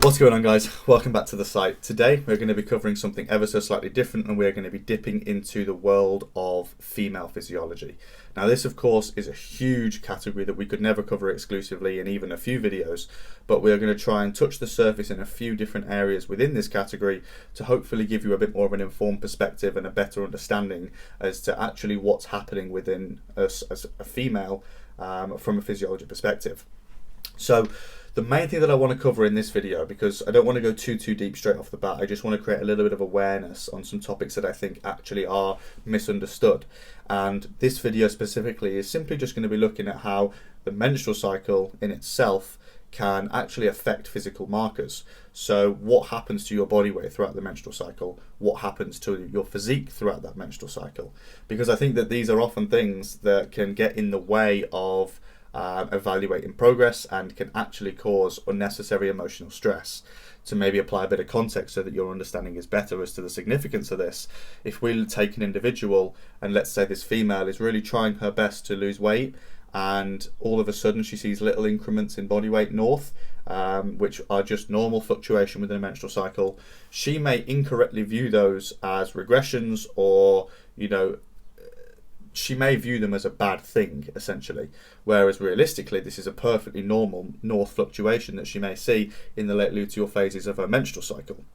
What's going on, guys? Welcome back to the site. Today we're going to be covering something ever so slightly different, and we're going to be dipping into the world of female physiology. Now this of course is a huge category that we could never cover exclusively in even a few videos, but we're going to try and touch the surface in a few different areas within this category to hopefully give you a bit more of an informed perspective and a better understanding as to actually what's happening within us as a female from a physiology perspective. So the main thing that I want to cover in this video, because I don't want to go too deep straight off the bat, I just want to create a little bit of awareness on some topics that I think actually are misunderstood. And this video specifically is simply just going to be looking at how the menstrual cycle in itself can actually affect physical markers. So what happens to your body weight throughout the menstrual cycle? What happens to your physique throughout that menstrual cycle? Because I think that these are often things that can get in the way of evaluating progress and can actually cause unnecessary emotional stress. To maybe apply a bit of context so that your understanding is better as to the significance of this, if we take an individual and let's say this female is really trying her best to lose weight, and all of a sudden she sees little increments in body weight north, which are just normal fluctuation within a menstrual cycle, she may incorrectly view those as regressions, or she may view them as a bad thing, essentially, whereas realistically this is a perfectly normal north fluctuation that she may see in the late luteal phases of her menstrual cycle.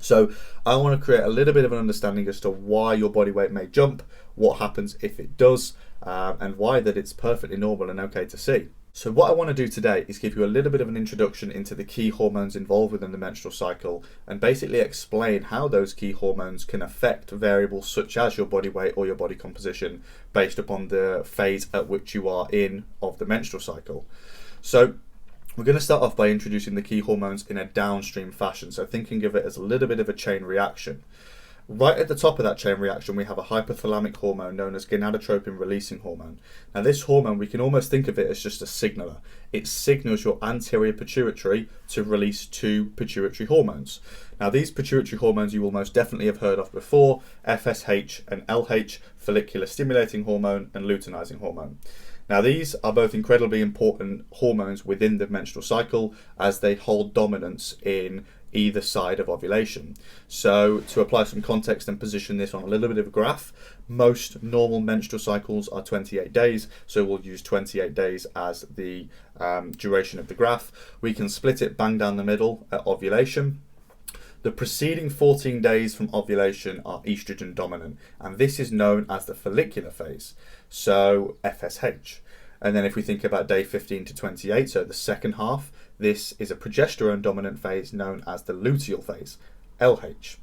So I want to create a little bit of an understanding as to why your body weight may jump, what happens if it does, and why that it's perfectly normal and okay to see. So what I want to do today is give you a little bit of an introduction into the key hormones involved within the menstrual cycle, and basically explain how those key hormones can affect variables such as your body weight or your body composition based upon the phase at which you are in of the menstrual cycle. So we're going to start off by introducing the key hormones in a downstream fashion, so thinking of it as a little bit of a chain reaction. Right at the top of that chain reaction, we have a hypothalamic hormone known as gonadotropin releasing hormone. Now this hormone, we can almost think of it as just a signaler. It signals your anterior pituitary to release two pituitary hormones. Now these pituitary hormones you will most definitely have heard of before: FSH and LH, follicular stimulating hormone and luteinizing hormone. Now these are both incredibly important hormones within the menstrual cycle, as they hold dominance in either side of ovulation. So to apply some context and position this on a little bit of a graph, most normal menstrual cycles are 28 days, so we'll use 28 days as the duration of the graph. We can split it bang down the middle at ovulation. The preceding 14 days from ovulation are estrogen dominant, and this is known as the follicular phase, so FSH. And then if we think about day 15 to 28, so the second half, this is a progesterone dominant phase known as the luteal phase, LH.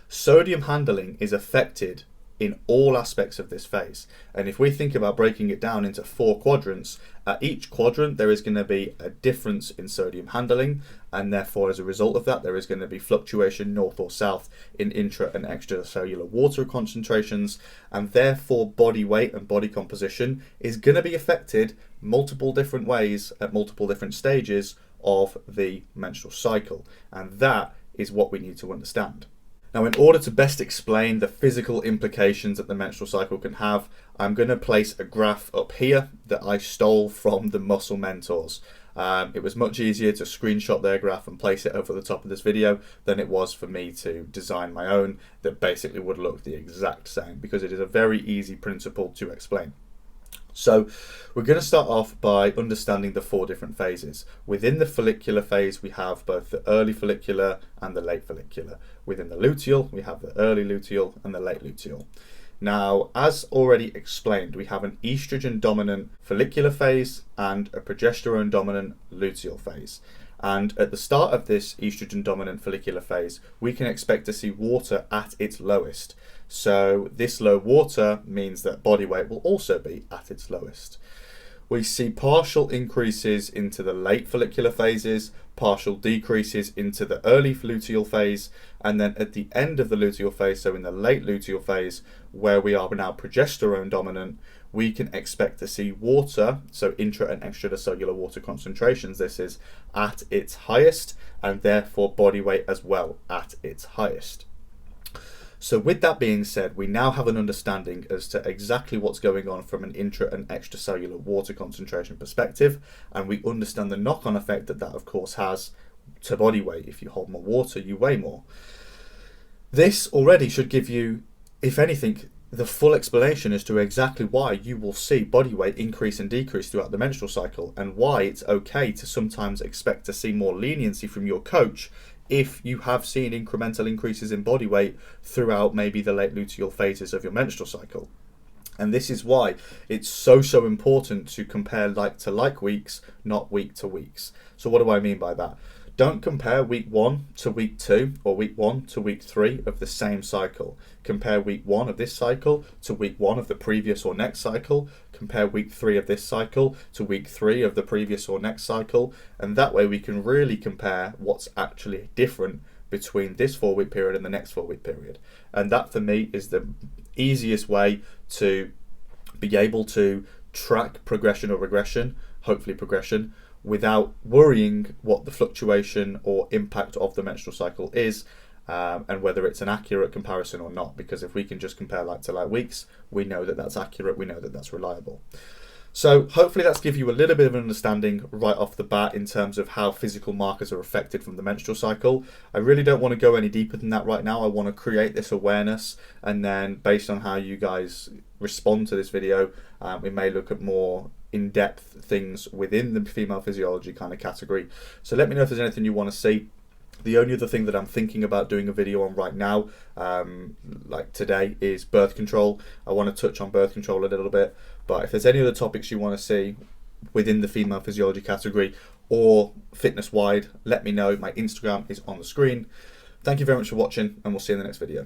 Sodium handling is affected in all aspects of this phase, and if we think about breaking it down into 4 quadrants, at each quadrant there is going to be a difference in sodium handling, and therefore as a result of that there is going to be fluctuation north or south in intra and extracellular water concentrations, and therefore body weight and body composition is going to be affected multiple different ways at multiple different stages of the menstrual cycle, and that is what we need to understand. Now, in order to best explain the physical implications that the menstrual cycle can have, I'm going to place a graph up here that I stole from the Muscle Mentors. It was much easier to screenshot their graph and place it over the top of this video than it was for me to design my own that basically would look the exact same, because it is a very easy principle to explain. So we're going to start off by understanding the 4 different phases. Within the follicular phase, we have both the early follicular and the late follicular. Within the luteal, we have the early luteal and the late luteal. Now, as already explained, we have an estrogen dominant follicular phase and a progesterone dominant luteal phase. And at the start of this estrogen dominant follicular phase, we can expect to see water at its lowest. So this low water means that body weight will also be at its lowest. We see partial increases into the late follicular phases, partial decreases into the early luteal phase, and then at the end of the luteal phase, so in the late luteal phase, where we are now progesterone dominant, we can expect to see water, so intra and extracellular water concentrations, this is at its highest, and therefore body weight as well at its highest. So with that being said, we now have an understanding as to exactly what's going on from an intra and extracellular water concentration perspective, and we understand the knock-on effect that that of course has to body weight. If you hold more water, you weigh more. This already should give you, if anything, the full explanation as to exactly why you will see body weight increase and decrease throughout the menstrual cycle, and why it's okay to sometimes expect to see more leniency from your coach if you have seen incremental increases in body weight throughout maybe the late luteal phases of your menstrual cycle. And this is why it's so important to compare like to like weeks, not week to weeks. So what do I mean by that? Don't compare week 1 to week 2 or week 1 to week 3 of the same cycle. Compare week 1 of this cycle to week 1 of the previous or next cycle. Compare week 3 of this cycle to week 3 of the previous or next cycle. And that way we can really compare what's actually different between this 4-week period and the next 4-week period. And that for me is the easiest way to be able to track progression or regression, hopefully progression, without worrying what the fluctuation or impact of the menstrual cycle is, and whether it's an accurate comparison or not. Because if we can just compare like to like weeks, we know that that's accurate, we know that that's reliable. So hopefully that's give you a little bit of an understanding right off the bat in terms of how physical markers are affected from the menstrual cycle. I really don't want to go any deeper than that right now. I want to create this awareness, and then based on how you guys respond to this video, we may look at more in-depth things within the female physiology kind of category. So let me know if there's anything you want to see. The only other thing that I'm thinking about doing a video on right now, like today, is birth control. I want to touch on birth control a little bit, but if there's any other topics you want to see within the female physiology category or fitness wide, let me know. My Instagram is on the screen. Thank you very much for watching, and we'll see you in the next video.